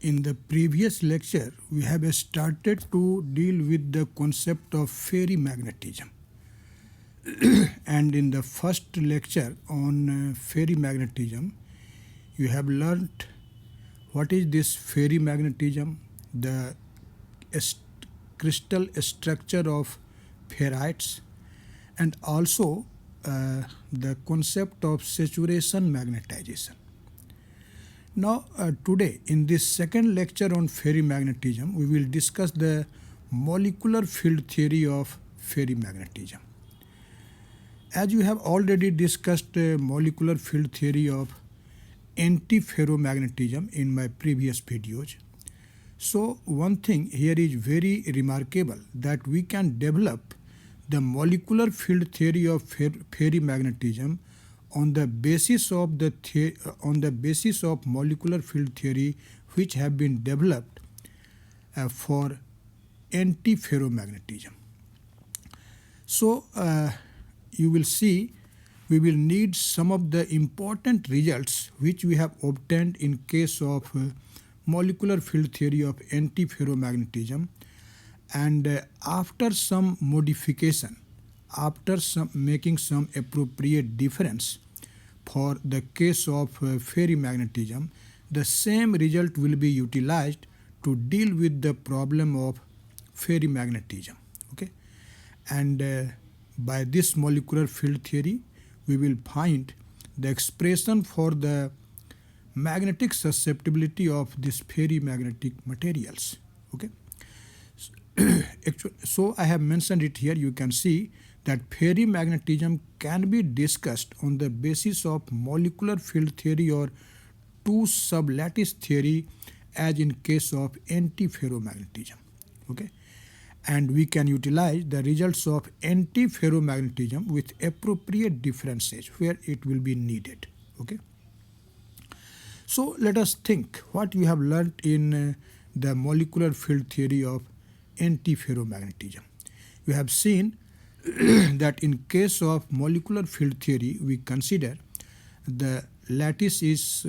In the previous lecture, we have started to deal with the concept of ferrimagnetism. And in the first lecture on ferrimagnetism, you have learnt what is this ferrimagnetism, the crystal structure of ferrites, and also the concept of saturation magnetization. Now today in this second lecture on ferrimagnetism, we will discuss the molecular field theory of ferrimagnetism. As you have already discussed molecular field theory of antiferromagnetism in my previous videos, so one thing here is very remarkable, that we can develop the molecular field theory of ferrimagnetism on the basis of molecular field theory which have been developed for antiferromagnetism. So you will see we will need some of the important results which we have obtained in case of molecular field theory of antiferromagnetism, and after some modification, after making some appropriate difference for the case of ferrimagnetism, the same result will be utilized to deal with the problem of ferrimagnetism. Okay, and by this molecular field theory, we will find the expression for the magnetic susceptibility of these ferrimagnetic materials. Okay, so I have mentioned it here. You can see that ferrimagnetism can be discussed on the basis of molecular field theory or two sublattice theory, as in case of antiferromagnetism. Okay, and we can utilize the results of antiferromagnetism with appropriate differences where it will be needed. Okay, so let us think what we have learned in the molecular field theory of antiferromagnetism. We have seen that in case of molecular field theory, we consider the lattice is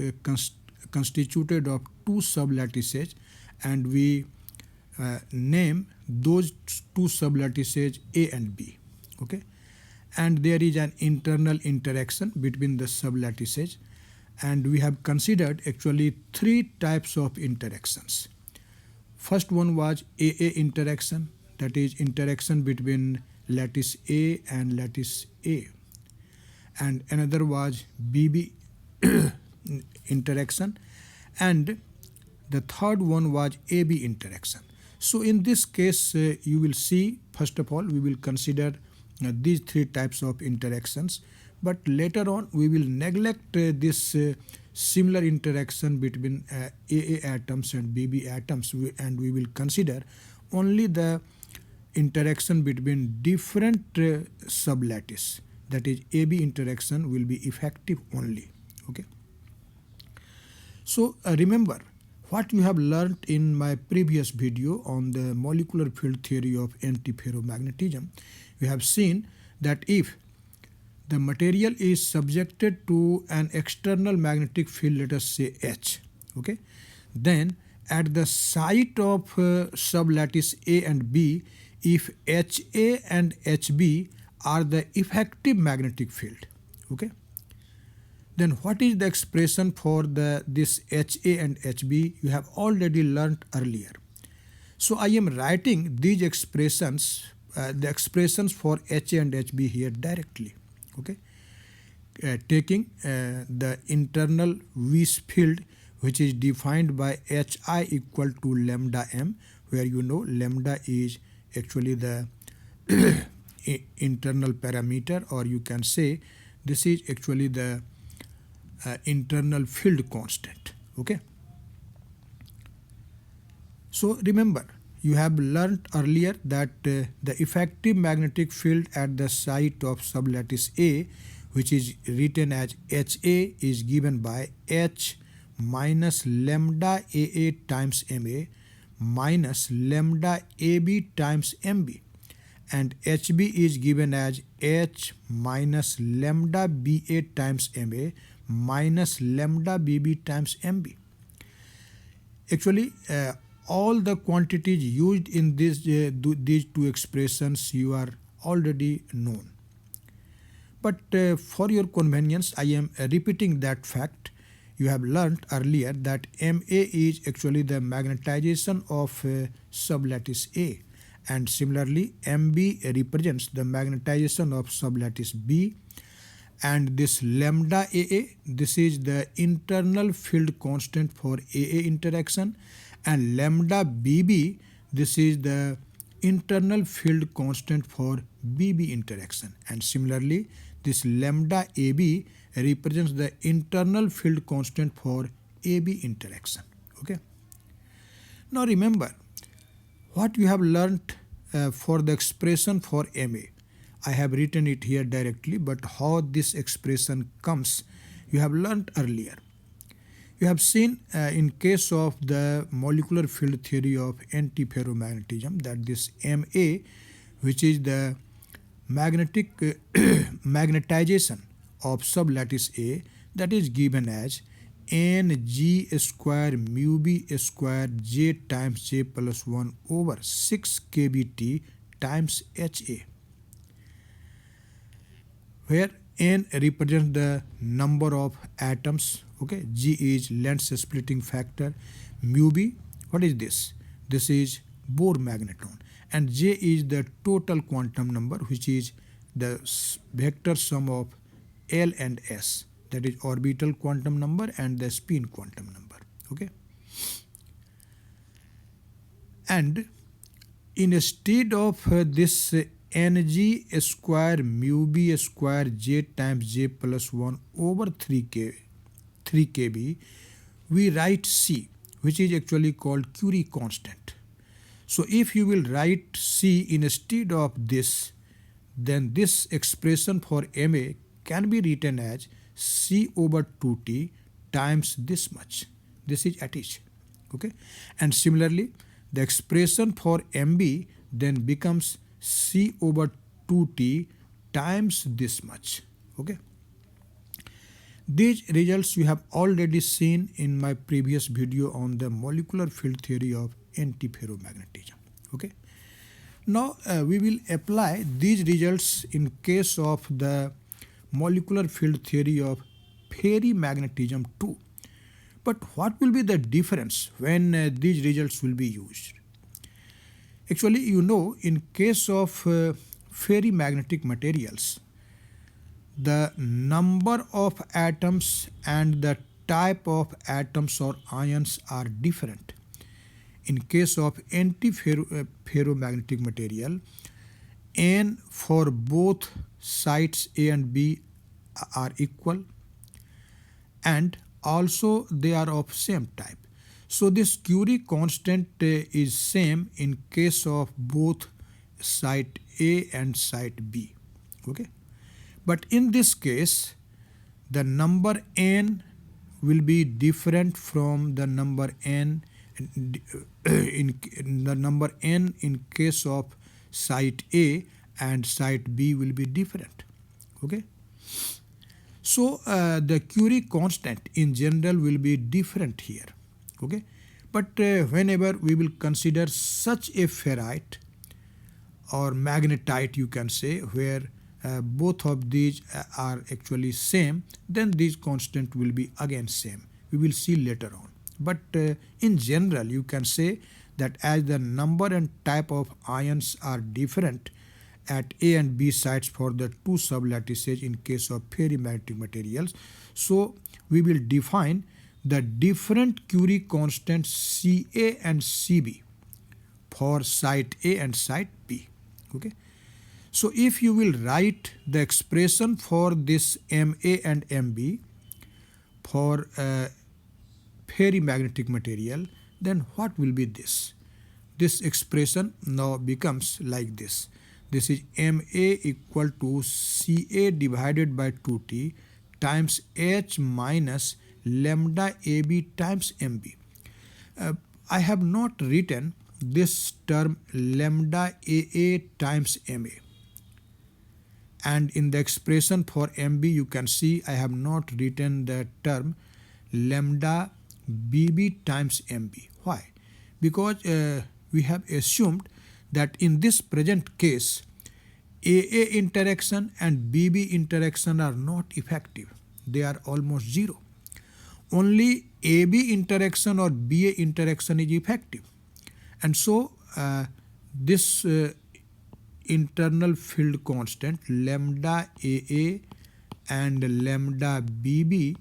constituted of two sublattices, and we name those two sublattices A and B. Okay, and there is an internal interaction between the sublattices, and we have considered actually three types of interactions. First one was AA interaction, that is interaction between lattice A and lattice A, and another was BB interaction, and the third one was AB interaction. So in this case, you will see, first of all, we will consider these three types of interactions, but later on we will neglect this similar interaction between AA atoms and BB atoms, and we will consider only the interaction between different sublattice, that is AB interaction will be effective only. Okay, so remember what you have learned in my previous video on the molecular field theory of antiferromagnetism. We have seen that if the material is subjected to an external magnetic field, let us say H, okay, then at the site of sublattice A and B, if HA and HB are the effective magnetic field, okay, then what is the expression for this HA and HB? You have already learnt earlier. So I am writing these expressions, the expressions for HA and HB here directly. Okay, taking the internal Weiss field, which is defined by Hi equal to lambda m, where you know lambda is actually the internal parameter, or you can say this is actually the internal field constant. Okay, so remember you have learnt earlier that the effective magnetic field at the site of sublattice A, which is written as HA, is given by H minus lambda AA times MA minus lambda AB times MB, and HB is given as H minus lambda BA times MA minus lambda BB times MB. Actually, all the quantities used in these two expressions you are already known. But for your convenience, I am repeating that fact. You have learnt earlier that Ma is actually the magnetization of sublattice A, and similarly Mb represents the magnetization of sublattice B, and this lambda AA, this is the internal field constant for AA interaction, and lambda BB, this is the internal field constant for BB interaction, and similarly this lambda AB represents the internal field constant for AB interaction. Okay. Now remember what you have learnt for the expression for Ma. I have written it here directly, but how this expression comes you have learnt earlier. You have seen in case of the molecular field theory of antiferromagnetism that this Ma, which is the magnetic magnetization of sublattice A, that is given as Ng square mu B square J times J plus 1 over 6 kBt times Ha, where N represents the number of atoms, okay, G is length splitting factor, mu B, what is this? This is Bohr magneton, and J is the total quantum number, which is the vector sum of L and S, that is orbital quantum number and the spin quantum number. Okay, and instead of this Ng square mu B square J times J plus 1 over 3 kb, we write C, which is actually called Curie constant. So if you will write C instead of this, then this expression for Ma can be written as C over 2T times this much. This is at each. Okay, and similarly the expression for Mb then becomes C over 2T times this much. Okay, these results you have already seen in my previous video on the molecular field theory of antiferromagnetism. Okay, now we will apply these results in case of the molecular field theory of ferrimagnetism too. But what will be the difference when these results will be used? Actually, you know, in case of ferrimagnetic materials, the number of atoms and the type of atoms or ions are different. In case of antiferromagnetic material, N for both sites A and B are equal, and also they are of same type. So this Curie constant is same in case of both site A and site B. Okay, but in this case the number N will be different from the number N in case of site A, and site B will be different. Okay, so the Curie constant in general will be different here. Okay, but whenever we will consider such a ferrite or magnetite, you can say, where both of these are actually same, then these constant will be again same. We will see later on. But in general, you can say that as the number and type of ions are different at A and B sites for the two sublattices in case of ferrimagnetic materials, so we will define the different Curie constants Ca and Cb for site A and site B. Okay, so if you will write the expression for this Ma and Mb for ferrimagnetic material, then what will be this? This expression now becomes like this. This is Ma equal to Ca divided by 2T times H minus lambda AB times Mb. I have not written this term lambda AA times Ma. And in the expression for Mb, you can see I have not written the term lambda BB times Mb. Why? Because we have assumed that in this present case, AA interaction and BB interaction are not effective. They are almost zero. Only AB interaction or BA interaction is effective. And so this internal field constant lambda AA and lambda BB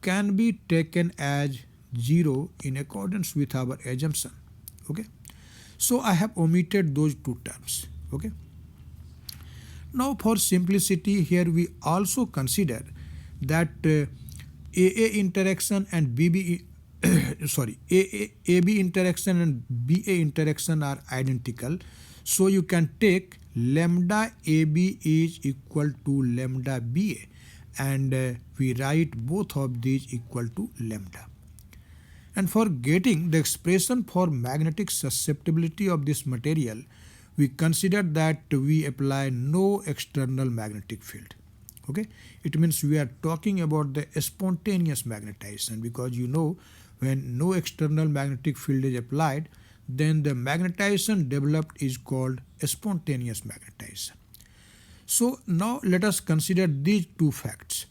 can be taken as 0 in accordance with our assumption. Okay. So I have omitted those two terms. Okay. Now for simplicity, here we also consider that AA interaction and BB AB interaction and BA interaction are identical. So you can take lambda AB is equal to lambda BA, and we write both of these equal to lambda. And for getting the expression for magnetic susceptibility of this material, we consider that we apply no external magnetic field. Okay, it means we are talking about the spontaneous magnetization, because you know when no external magnetic field is applied, then the magnetization developed is called spontaneous magnetization. So now let us consider these two facts.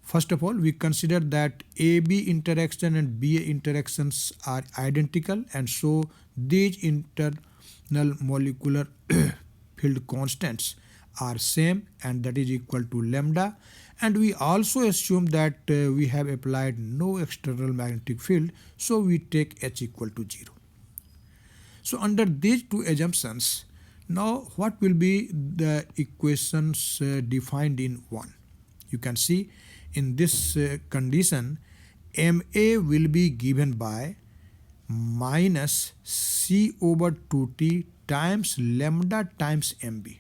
First of all, we consider that AB interaction and BA interactions are identical, and so these internal molecular field constants are same, and that is equal to lambda. And we also assume that we have applied no external magnetic field, so we take H equal to 0. So under these two assumptions, now what will be the equations defined in 1? You can see in this condition, MA will be given by minus C over 2T times lambda times MB.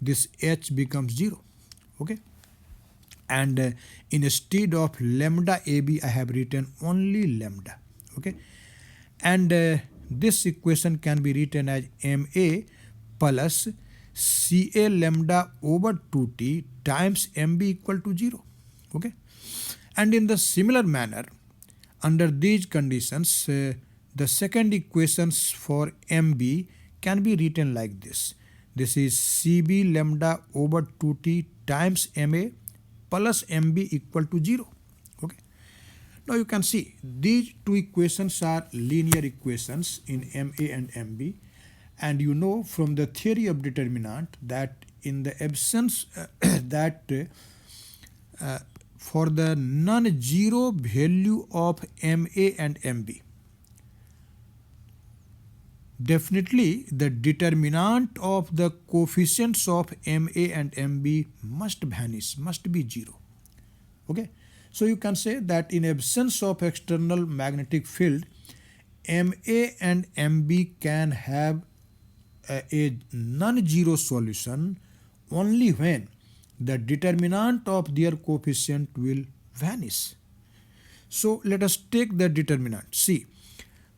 This H becomes 0. Okay. And instead of lambda AB, I have written only lambda. Okay. And this equation can be written as MA plus Ca lambda over 2T times MB equal to 0. Okay. And in the similar manner, under these conditions, the second equations for MB can be written like this. This is Cb lambda over 2T times Ma plus Mb equal to 0. Okay. Now you can see these two equations are linear equations in Ma and Mb, and you know from the theory of determinant that in the absence for the non-zero value of Ma and Mb, definitely the determinant of the coefficients of Ma and Mb must vanish, must be 0. Okay. So you can say that in absence of external magnetic field, Ma and Mb can have a non-zero solution only when the determinant of their coefficient will vanish. So let us take the determinant. See,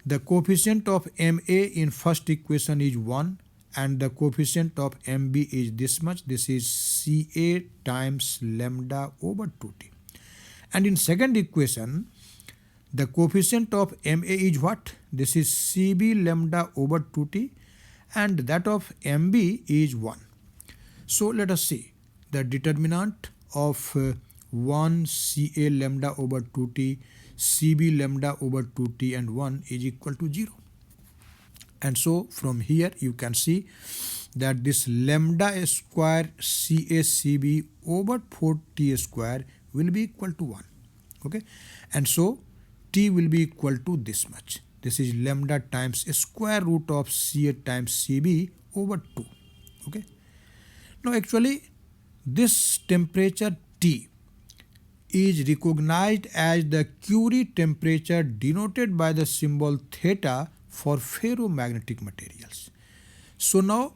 the coefficient of Ma in first equation is 1, and the coefficient of Mb is this much. This is Ca times lambda over 2T. And in second equation, the coefficient of Ma is what? This is Cb lambda over 2T, and that of Mb is 1. So let us see. The determinant of 1 Ca lambda over 2T, Cb lambda over 2T and 1 is equal to 0. And so from here you can see that this lambda square Ca Cb over 4T square will be equal to 1. Okay. And so T will be equal to this much. This is lambda times square root of Ca times Cb over 2. Okay. Now actually this temperature T is recognized as the Curie temperature denoted by the symbol theta for ferromagnetic materials. So now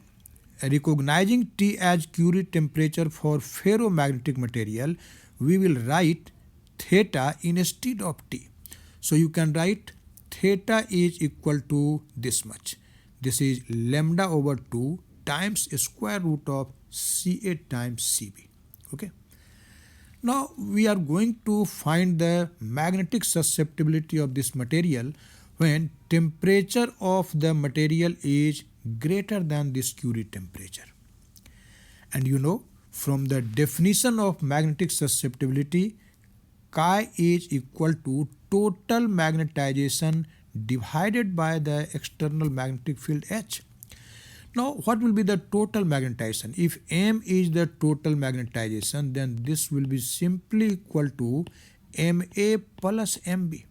recognizing T as Curie temperature for ferromagnetic material, we will write theta instead of T. So you can write theta is equal to this much. This is lambda over 2 times square root of Ca times Cb. Okay. Now we are going to find the magnetic susceptibility of this material when temperature of the material is greater than this Curie temperature. And you know, from the definition of magnetic susceptibility, chi is equal to total magnetization divided by the external magnetic field H. Now, what will be the total magnetization? If M is the total magnetization, then this will be simply equal to Ma plus Mb,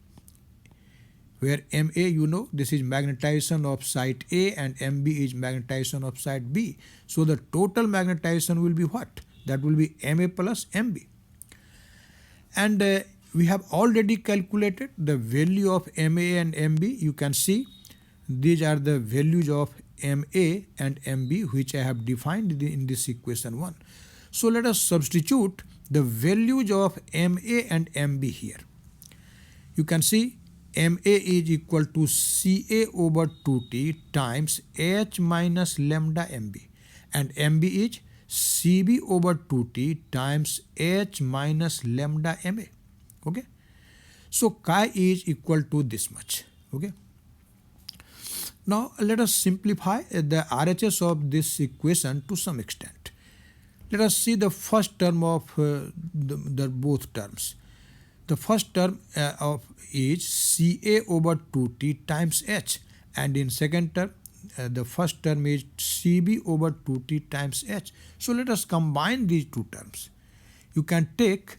where Ma, you know, this is magnetization of site A and Mb is magnetization of site B. So the total magnetization will be what? That will be Ma plus Mb. And we have already calculated the value of Ma and Mb. You can see these are the values of Ma and Mb which I have defined in this equation 1. So let us substitute the values of Ma and Mb here. You can see Ma is equal to Ca over 2T times H minus lambda Mb, and Mb is Cb over 2T times H minus lambda Ma. Okay. So chi is equal to this much. Okay. Now let us simplify the RHS of this equation to some extent. Let us see the first term of the both terms. The first term of is Ca over 2T times H, and in second term the first term is Cb over 2T times H. So let us combine these two terms. You can take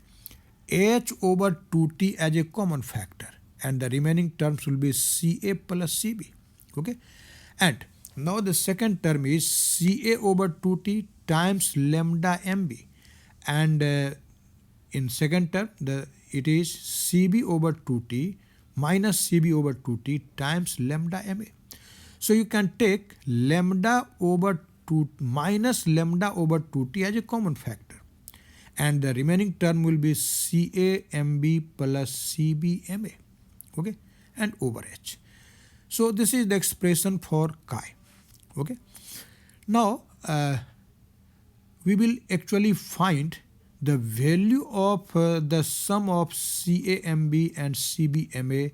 H over 2T as a common factor, and the remaining terms will be Ca plus Cb. Okay, and now the second term is Ca over 2T times lambda Mb, and in second term it is Cb over 2T minus Cb over 2T times lambda Ma. So you can take lambda over 2 minus lambda over 2T as a common factor, and the remaining term will be Camb plus Cbma. Okay, and over H. So this is the expression for chi. Okay. Now we will actually find the value of the sum of Camb and Cbma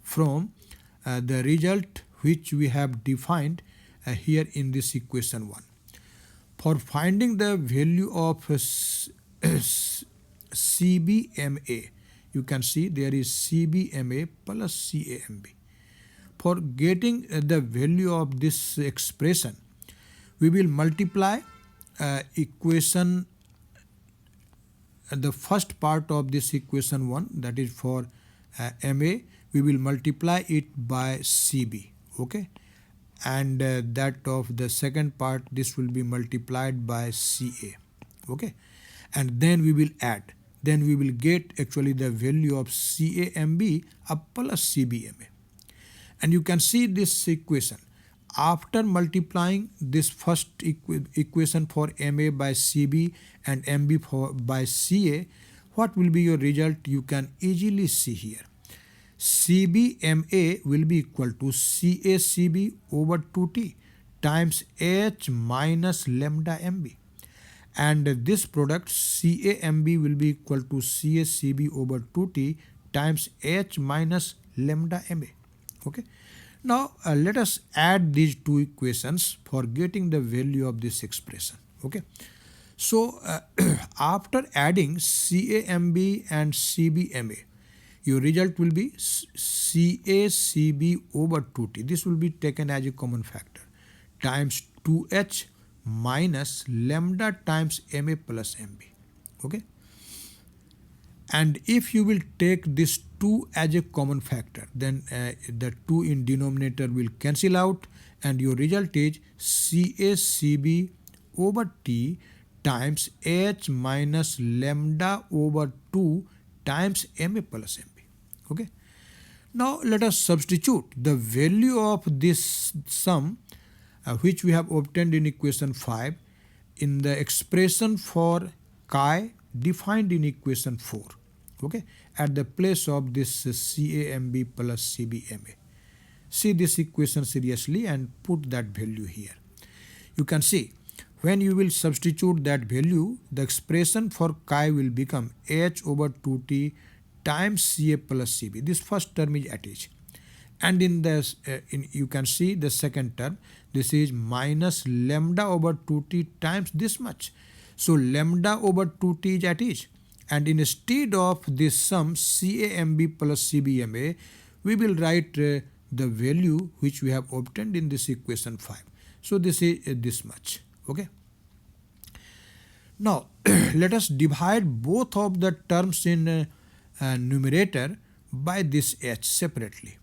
from the result which we have defined here in this equation 1. For finding the value of Cbma, you can see there is Cbma plus Camb. For getting the value of this expression, we will multiply equation, the first part of this equation 1, that is for Ma, we will multiply it by Cb. Okay, and that of the second part, this will be multiplied by Ca. Okay, and then we will add. Then we will get actually the value of Camb plus Cbma. And you can see this equation. After multiplying this first equation for Ma by Cb and Mb by Ca, what will be your result? You can easily see here. Cbma will be equal to Cacb over 2T times H minus lambda Mb. And this product Camb will be equal to Cacb over 2T times H minus lambda Ma. Okay. Now let us add these two equations for getting the value of this expression. Okay. So after adding Camb and Cbma, your result will be Cacb over 2T. This will be taken as a common factor times 2H minus lambda times Ma plus Mb. Okay. And if you will take this 2 as a common factor, then the 2 in denominator will cancel out, and your result is Cacb over T times H minus lambda over 2 times Ma plus Mb. Okay. Now let us substitute the value of this sum which we have obtained in equation 5 in the expression for chi defined in equation 4. Okay, at the place of this Camb plus Cbma. See this equation seriously and put that value here. You can see when you will substitute that value, the expression for chi will become H over 2T times Ca plus Cb. This first term is at H. And in this, you can see the second term, this is minus lambda over 2t times this much. So lambda over 2t is at each. And instead of this sum CAMB plus CBMA, we will write the value which we have obtained in this equation 5. So this is this much. Okay. Now let us divide both of the terms in numerator by this h separately.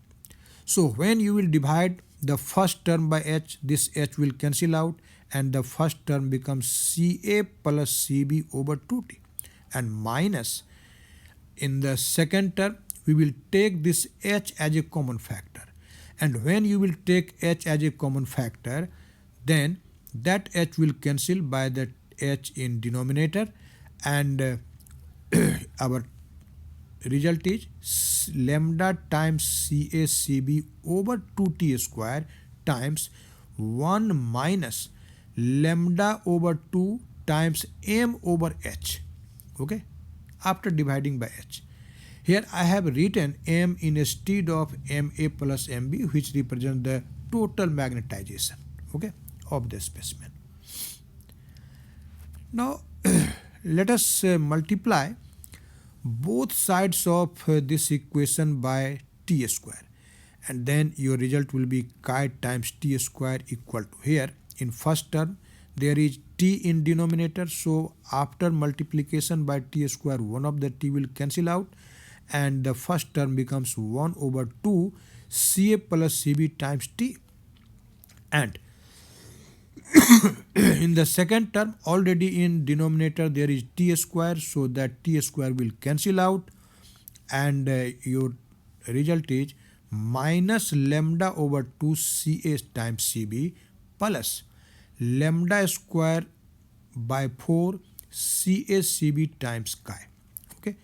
So when you will divide the first term by h, this h will cancel out and the first term becomes Ca plus Cb over 2t, and minus in the second term we will take this h as a common factor, and when you will take h as a common factor, then that h will cancel by the h in denominator, and our result is lambda times CACB over 2t square times 1 minus lambda over 2 times m over h. Okay, after dividing by h. Here I have written m instead of Ma plus Mb, which represents the total magnetization, okay, of the specimen. Now let us multiply both sides of this equation by t square, and then your result will be chi times t square equal to, here in first term there is t in denominator, so after multiplication by t square one of the t will cancel out and the first term becomes 1 over 2 Ca plus Cb times t, and in the second term already in denominator there is t square, so that t square will cancel out and your result is minus lambda over 2 Ca times Cb plus lambda square by 4 Ca Cb times chi. Okay,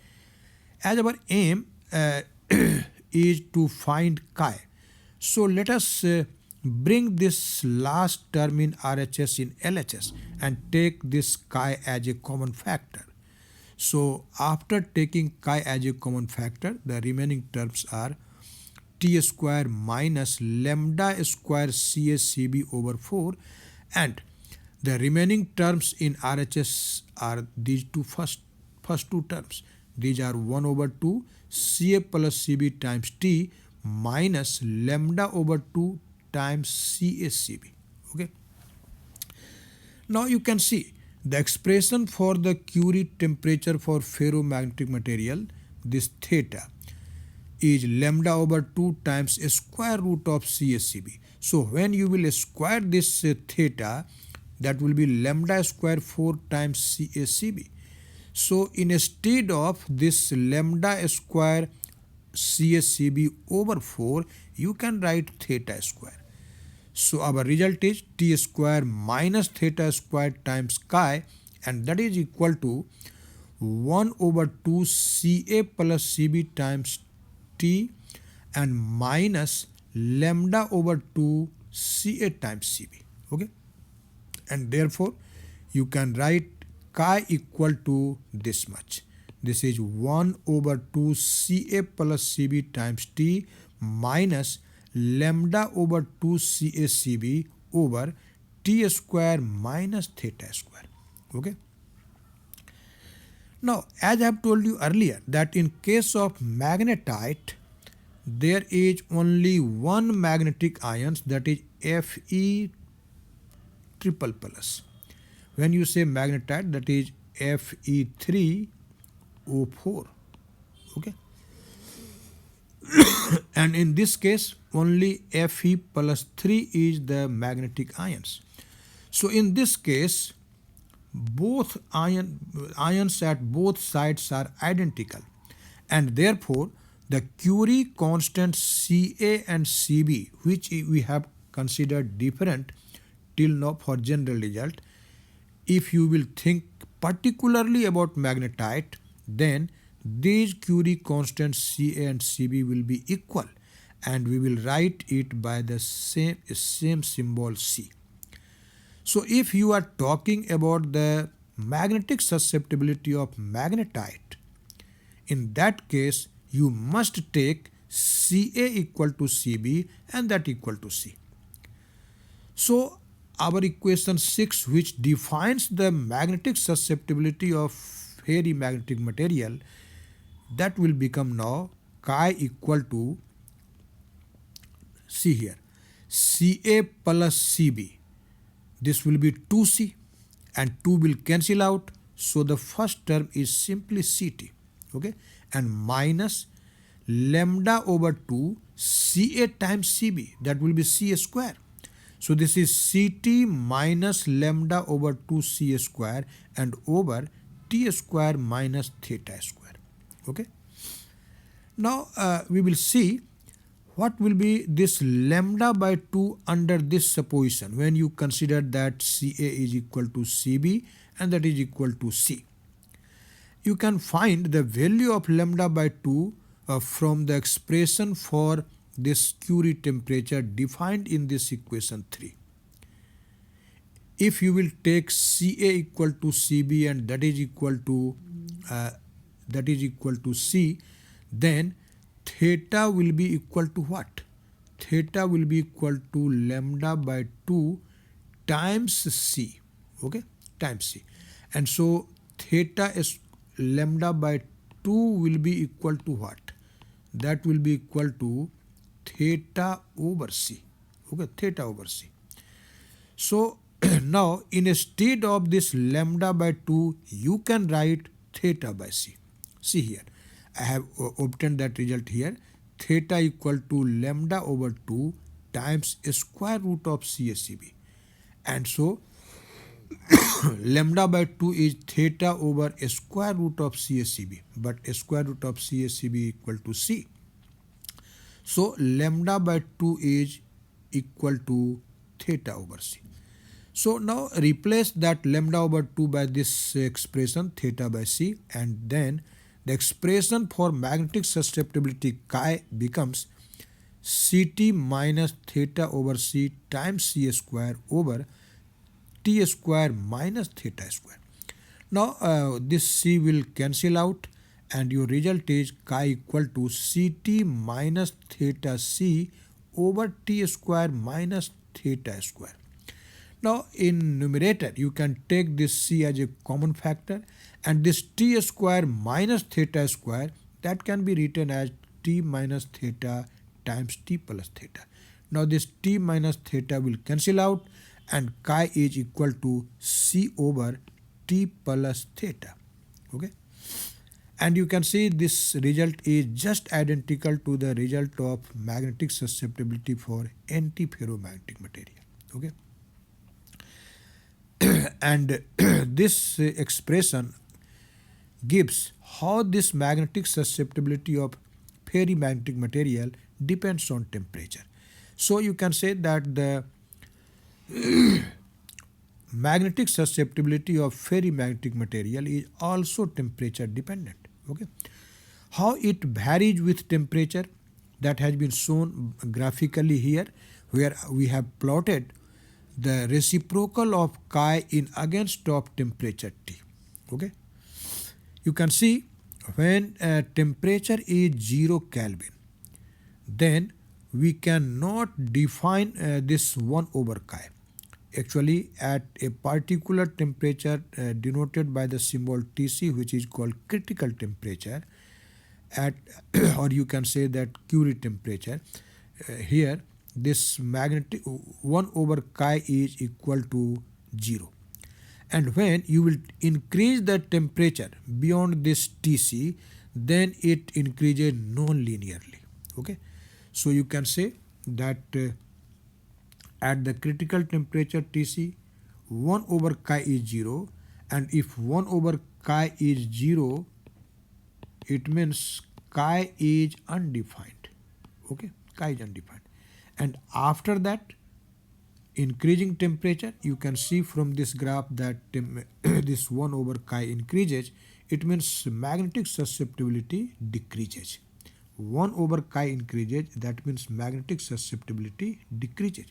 as our aim is to find chi, so let us bring this last term in RHS in LHS and take this chi as a common factor. So after taking chi as a common factor, the remaining terms are t square minus lambda square Ca Cb over 4, and the remaining terms in RHS are these two first two terms. These are 1 over 2 Ca plus Cb times t minus lambda over 2 times CACB. Okay. Now you can see the expression for the Curie temperature for ferromagnetic material, this theta, is lambda over 2 times a square root of CACB. So when you will square this theta, that will be lambda square 4 times CACB. So instead of this lambda square CACB over 4, you can write theta square. So our result is t square minus theta square times chi, and that is equal to 1 over 2 Ca plus Cb times t and minus lambda over 2 Ca times Cb. Okay, and therefore you can write chi equal to this much. This is 1 over 2 Ca plus Cb times t minus lambda over 2 CACB over t square minus theta square. Okay. Now, as I have told you earlier that in case of magnetite, there is only one magnetic ion, that is Fe triple plus. When you say magnetite, that is Fe3O4. Okay. And in this case only Fe plus 3 is the magnetic ions. So in this case both ions at both sides are identical, and therefore the Curie constant Ca and Cb, which we have considered different till now for general result, if you will think particularly about magnetite, then these Curie constants Ca and Cb will be equal, and we will write it by the same symbol C. So if you are talking about the magnetic susceptibility of magnetite, in that case you must take Ca equal to Cb and that equal to C. So our equation 6, which defines the magnetic susceptibility of ferrimagnetic material, that will become now chi equal to, see here, Ca plus Cb. This will be 2C and 2 will cancel out. So the first term is simply Ct, okay, and minus lambda over 2 Ca times Cb, that will be C square. So this is Ct minus lambda over 2 C square and over T square minus theta square, okay. Now we will see what will be this lambda by 2 under this supposition when you consider that Ca is equal to Cb and that is equal to C. You can find the value of lambda by 2 from the expression for this Curie temperature defined in this equation 3. If you will take Ca equal to Cb and that is equal to C, then theta will be equal to what? Theta will be equal to lambda by 2 times C, okay, times C. And so theta is lambda by 2 will be equal to what? That will be equal to theta over C, okay, theta over C. So now instead of this lambda by 2, you can write theta by C. See here, I have obtained that result here. Theta equal to lambda over 2 times square root of CACB. And so lambda by 2 is theta over square root of CACB, but square root of CACB equal to C. So lambda by 2 is equal to theta over C. So now replace that lambda over 2 by this expression theta by C, and then the expression for magnetic susceptibility chi becomes Ct minus theta over C times C square over T square minus theta square. Now this C will cancel out and your result is chi equal to Ct minus theta C over T square minus theta square. Now in numerator you can take this C as a common factor, and this T square minus theta square, that can be written as T minus theta times T plus theta. Now this T minus theta will cancel out and chi is equal to C over T plus theta, okay. And you can see this result is just identical to the result of magnetic susceptibility for antiferromagnetic material, okay. And this expression gives how this magnetic susceptibility of ferrimagnetic material depends on temperature. So you can say that the magnetic susceptibility of ferrimagnetic material is also temperature dependent, okay. How it varies with temperature, that has been shown graphically here, where we have plotted the reciprocal of chi in against of temperature T, okay. You can see when temperature is 0 Kelvin, then we cannot define this 1 over chi. Actually at a particular temperature denoted by the symbol Tc, which is called critical temperature, at or you can say that Curie temperature, here this magnetic 1 over chi is equal to 0. And when you will increase the temperature beyond this Tc, then it increases non-linearly, okay. So you can say that at the critical temperature Tc, 1 over chi is 0, and if 1 over chi is 0, it means chi is undefined, okay, chi is undefined. And after that, increasing temperature, you can see from this graph that this 1 over chi increases, it means magnetic susceptibility decreases. 1 over chi increases, that means magnetic susceptibility decreases.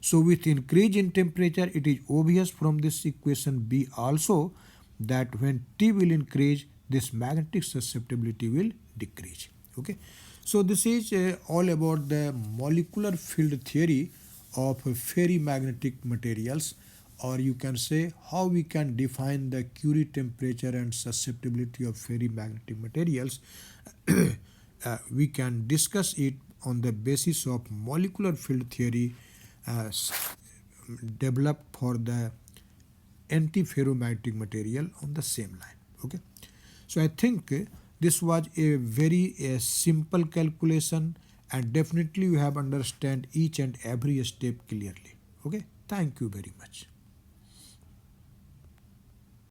So with increase in temperature, it is obvious from this equation B also that when T will increase, this magnetic susceptibility will decrease, okay. So this is all about the molecular field theory of ferrimagnetic materials, or you can say how we can define the Curie temperature and susceptibility of ferrimagnetic materials. We can discuss it on the basis of molecular field theory uh, developed for the antiferromagnetic material on the same line. Okay, so I think this was a very simple calculation, and definitely you have understand each and every step clearly. Okay, thank you very much.